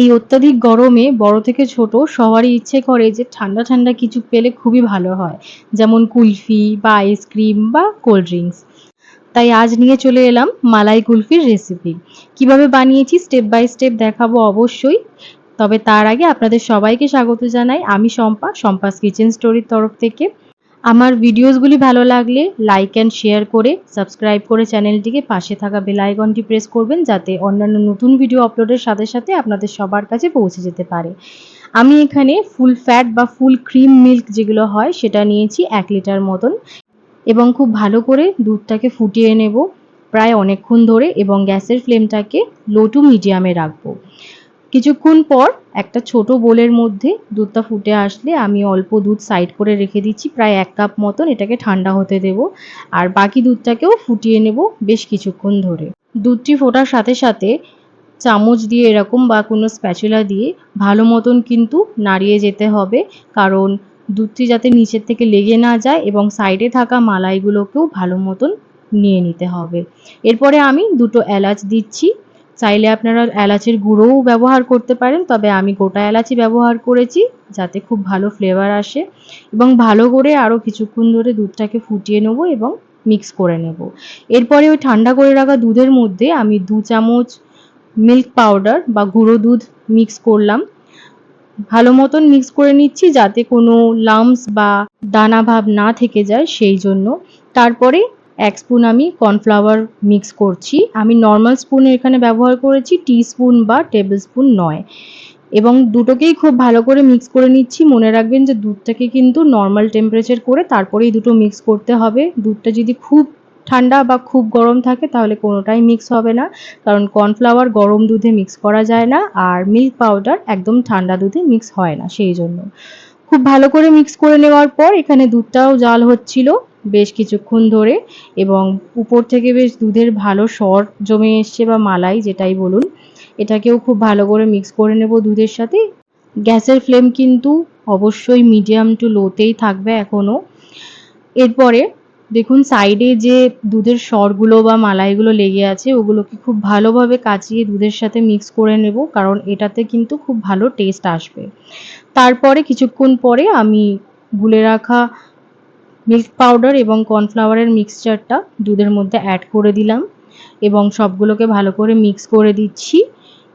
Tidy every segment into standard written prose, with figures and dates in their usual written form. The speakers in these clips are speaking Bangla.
এই অত্যাধিক গরমে বড় থেকে ছোট সবারই ইচ্ছে করে যে ঠান্ডা ঠান্ডা কিছু পেলে খুবই ভালো হয়, যেমন কুলফি বা আইসক্রিম বা কোল্ড ড্রিঙ্কস। তাই আজ নিয়ে চলে এলাম মালাই কুলফির রেসিপি। কিভাবে বানিয়েছি স্টেপ বাই স্টেপ দেখাবো অবশ্যই। তবে তার আগে আপনাদের সবাইকে স্বাগত জানাই। আমি শম্পা, শম্পাস কিচেন স্টোরির তরফ থেকে। আমার ভিডিওসগুলি ভালো লাগলে লাইক অ্যান্ড শেয়ার করে সাবস্ক্রাইব করে চ্যানেলটিকে, পাশে থাকা বেল আইকনটি প্রেস করবেন যাতে অন্যান্য নতুন ভিডিও আপলোডের সাথে সাথে আপনাদের সবার কাছে পৌঁছে যেতে পারে। আমি এখানে ফুল ফ্যাট বা ফুল ক্রিম মিল্ক যেগুলো হয় সেটা নিয়েছি 1 লিটার মতন, এবং খুব ভালো করে দুধটাকে ফুটিয়ে নেব প্রায় অনেকক্ষণ ধরে, এবং গ্যাসের ফ্লেমটাকে লো টু মিডিয়ামে রাখবো। কিছুক্ষণ পর একটা ছোট বোলের মধ্যে দুধটা ফুটে আসলে আমি অল্প দুধ সাইড করে রেখে দিচ্ছি, প্রায় 1 কাপ মতন। এটাকে ঠান্ডা হতে দেব, আর বাকি দুধটাকেও ফুটিয়ে নেব বেশ কিছুক্ষণ ধরে। দুধটি ফোটার সাথে সাথে চামচ দিয়ে এরকম বা কোনো স্প্যাচুলা দিয়ে ভালো মতন কিন্তু নাড়িয়ে যেতে হবে, কারণ দুধটি যাতে নিচের থেকে লেগে না যায়, এবং সাইডে থাকা মালাইগুলোকেও ভালো মতন নিয়ে নিতে হবে। এরপরে আমি 2টো এলাচ দিচ্ছি। চাইলে আপনারা এলাচের গুঁড়োও ব্যবহার করতে পারেন, তবে আমি গোটা এলাচই ব্যবহার করেছি যাতে খুব ভালো ফ্লেভার আসে। এবং ভালো করে আরও কিছুক্ষণ ধরে দুধটাকে ফুটিয়ে নেব এবং মিক্স করে নেব। এরপরে ওই ঠান্ডা করে রাখা দুধের মধ্যে আমি 2 চামচ মিল্ক পাউডার বা গুঁড়ো দুধ মিক্স করলাম। ভালো মতন মিক্স করে নিচ্ছি যাতে কোনো লাম্পস বা দানা ভাব না থেকে যায় সেই জন্য। তারপরে 1 স্পুন আমি কর্নফ্লাওয়ার মিক্স করছি। আমি নর্মাল স্পুন এখানে ব্যবহার করেছি, টি স্পুন বা টেবিল স্পুন নয়। এবং দুটোকেই খুব ভালো করে মিক্স করে নিচ্ছি। মনে রাখবেন যে দুধটাকে কিন্তু নর্মাল টেম্পারেচার করে তারপরেই দুটো মিক্স করতে হবে। দুধটা যদি খুব ঠান্ডা বা খুব গরম থাকে তাহলে কোনোটাই মিক্স হবে না, কারণ কর্নফ্লাওয়ার গরম দুধে মিক্স করা যায় না, আর মিল্ক পাউডার একদম ঠান্ডা দুধে মিক্স হয় না, সেই জন্য। খুব ভালো করে মিক্স করে নেওয়ার পর এখানে দুধটাও জাল হচ্ছিল বেশ কিছুক্ষণ ধরে, এবং উপর থেকে বেশ দুধের ভালো সর জমে এসছে বা মালাই যেটাই বলুন। এটাকেও খুব ভালো করে মিক্স করে নেব দুধের সাথে। গ্যাসের ফ্লেম কিন্তু অবশ্যই মিডিয়াম টু লোতেই থাকবে এখনও। এরপরে দেখুন সাইডে যে দুধের সরগুলো বা মালাইগুলো লেগে আছে ওগুলোকে খুব ভালোভাবে কাচিয়ে দুধের সাথে মিক্স করে নেব, কারণ এটাতে কিন্তু খুব ভালো টেস্ট আসবে। তারপরে কিছুক্ষণ পরে আমি গুলে রাখা মিল্ক পাউডার এবং কর্নফ্লাওয়ারের মিক্সচারটা দুধের মধ্যে অ্যাড করে দিলাম, এবং সবগুলোকে ভালো করে মিক্স করে দিচ্ছি।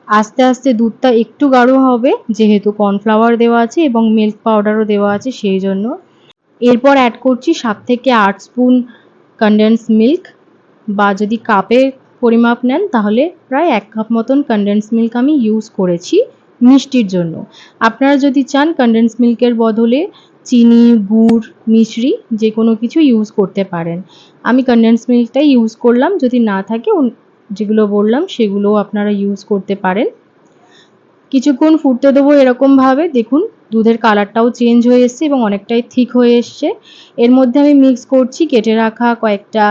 আস্তে আস্তে দুধটা একটু গাঢ় হবে যেহেতু কর্নফ্লাওয়ার দেওয়া আছে এবং মিল্ক পাউডারও দেওয়া আছে সেই জন্য। এরপর অ্যাড করছি 7 থেকে 8 স্পুন কনডেন্স মিল্ক, বা যদি কাপে পরিমাপ নেন তাহলে প্রায় 1 কাপ মতন কনডেন্স মিল্ক আমি ইউজ করেছি মিষ্টির জন্য। আপনারা যদি চান কনডেন্স মিল্কের বদলে চিনি, গুড়, মিশ্রি যে কোনো কিছু ইউজ করতে পারেন। আমি কনডেন্স মিল্কটাই ইউজ করলাম, যদি না থাকে যেগুলো বললাম সেগুলোও আপনারা ইউজ করতে পারেন। কিছুক্ষণ ফুটতে দেবো এরকমভাবে। দেখুন দুধের কালারটাও চেঞ্জ হয়ে এসছে এবং অনেকটাই থিক হয়ে এসছে। এর মধ্যে আমি মিক্স করছি কেটে রাখা কয়েকটা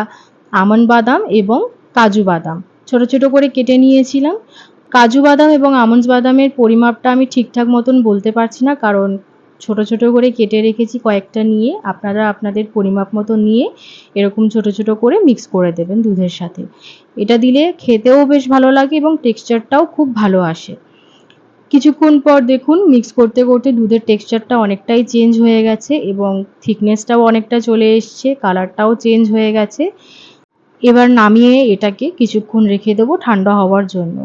আমন্ড বাদাম এবং কাজু বাদাম, ছোট ছোট করে কেটে নিয়েছিলাম। কাজু বাদাম এবং আমন্ড বাদামের পরিমাপটা আমি ঠিকঠাক মতন বলতে পারছি না, কারণ ছোট ছোট করে কেটে রেখেছি কয়েকটা নিয়ে। আপনারা আপনাদের পরিমাপ মতো নিয়ে এরকম ছোট ছোট করে মিক্স করে দেবেন দুধের সাথে। এটা দিলে খেতেও বেশ ভালো লাগে এবং টেক্সচারটাও খুব ভালো আসে। কিছুক্ষণ পর দেখুন মিক্স করতে করতে দুধের টেক্সচারটা অনেকটাই চেঞ্জ হয়ে গেছে এবং থিকনেসটাও অনেকটা চলে এসছে, কালারটাও চেঞ্জ হয়ে গেছে। এবার নামিয়ে এটাকে কিছুক্ষণ রেখে দেবো ঠান্ডা হওয়ার জন্য।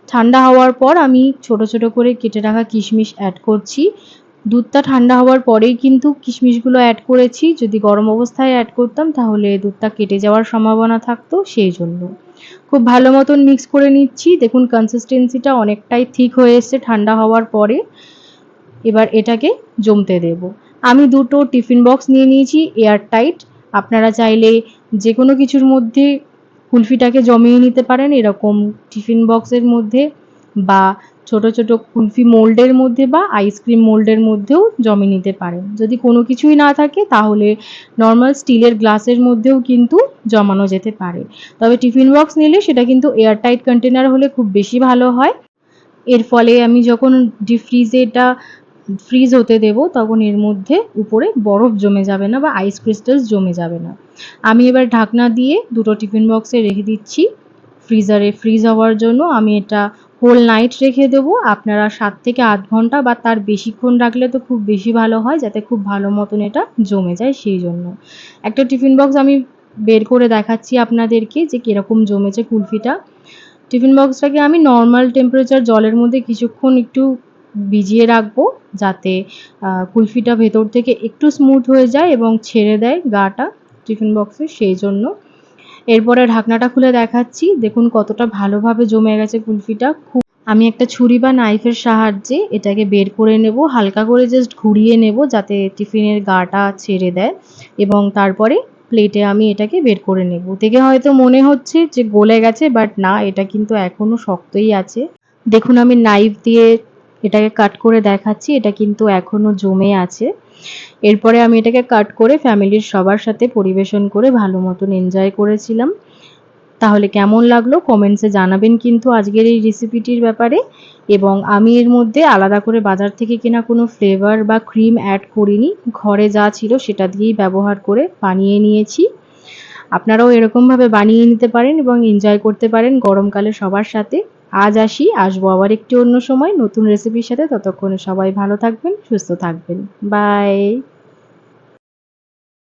ঠান্ডা হওয়ার পর আমি ছোট ছোট করে কেটে রাখা কিশমিশ অ্যাড করছি। দুধটা ঠান্ডা হওয়ার পরেই কিন্তু কিশমিশগুলো অ্যাড করেছি, যদি গরম অবস্থায় অ্যাড করতাম তাহলে দুধটা কেটে যাওয়ার সম্ভাবনা থাকতো, সেই জন্য। খুব ভালো মতন মিক্স করে নিচ্ছি। দেখুন কনসিস্টেন্সিটা অনেকটাই থিক হয়ে এসছে ঠান্ডা হওয়ার পরে। এবার এটাকে জমতে দেব। আমি 2টো টিফিন বক্স নিয়ে নিয়েছি এয়ার টাইট। আপনারা চাইলে যে কোনো কিছুর মধ্যে কুলফিটাকে জমিয়ে নিতে পারেন, এরকম টিফিন বক্সের মধ্যে, বা ছোট ছোট কুলফি মোল্ডের মধ্যে বা আইসক্রিম মোল্ডের মধ্যেও জমিয়ে নিতে পারেন। যদি কোনো কিছুই না থাকে তাহলে নর্মাল স্টিলের গ্লাসের মধ্যেও কিন্তু জমানো যেতে পারে। তবে টিফিন বক্স নিলে সেটা কিন্তু এয়ার টাইট কন্টেনার হলে খুব বেশি ভালো হয়। এর ফলে আমি যখন ডিপ ফ্রিজে এটা ফ্রিজ হতে দেব তখন এর মধ্যে উপরে বরফ জমে যাবে না বা আইস ক্রিস্টালস জমে যাবে না। আমি এবার ঢাকনা দিয়ে 2টো টিফিন বক্সে রেখে দিচ্ছি ফ্রিজারে ফ্রিজ হওয়ার জন্য। আমি এটা হোল নাইট রেখে দেবো। আপনারা 7 থেকে 8 ঘন্টা বা তার বেশিক্ষণ রাখলে তো খুব বেশি ভালো হয়, যাতে খুব ভালো মতন এটা জমে যায় সেই জন্য। একটা টিফিন বক্স আমি বের করে দেখাচ্ছি আপনাদেরকে যে কীরকম জমেছে কুলফিটা। টিফিন বক্সটাকে আমি নর্মাল টেম্পারেচার জলের মধ্যে কিছুক্ষণ একটু ভিজিয়ে রাখবো, যাতে কুলফিটা ভেতর থেকে একটু স্মুথ হয়ে যায় এবং ছেড়ে দেয় গাটা টিফিন বক্সে, সেই জন্য। এরপরে ঢাকনাটা খুলে দেখাচ্ছি, দেখুন কতটা ভালোভাবে জমে গেছে কুলফিটা। আমি একটা ছুরি বা নাইফের সাহায্যে এটাকে বের করে নেব, হালকা করে জাস্ট ঘুরিয়ে নেব যাতে টিফিনের গাটা ছেড়ে দেয়, এবং তারপরে প্লেটে আমি এটাকে বের করে নেব। দেখে হয়তো মনে হচ্ছে যে গলে গেছে, বাট না, এটা কিন্তু এখনো শক্তই আছে। দেখুন আমি নাইফ দিয়ে এটাকে কাট করে দেখাচ্ছি, এটা কিন্তু এখনো জমে আছে। এরপরে আমি এটাকে কাট করে ফ্যামিলির সবার সাথে পরিবেশন করে ভালো মতন এনজয় করেছিলাম। তাহলে কেমন লাগলো কমেন্টসে জানাবেন কিন্তু আজকের এই রেসিপিটির ব্যাপারে। এবং আমি এর মধ্যে আলাদা করে বাজার থেকে কেনা কোনো ফ্লেভার বা ক্রিম অ্যাড করিনি, ঘরে যা ছিল সেটা দিয়েই ব্যবহার করে বানিয়ে নিয়েছি। আপনারাও এরকমভাবে বানিয়ে নিতে পারেন এবং এনজয় করতে পারেন গরমকালে সবার সাথে। আজ আসি, আসবো আবার একটি অন্য সময় নতুন রেসিপির সাথে। ততক্ষণে সবাই ভালো থাকবেন, সুস্থ থাকবেন। বাই।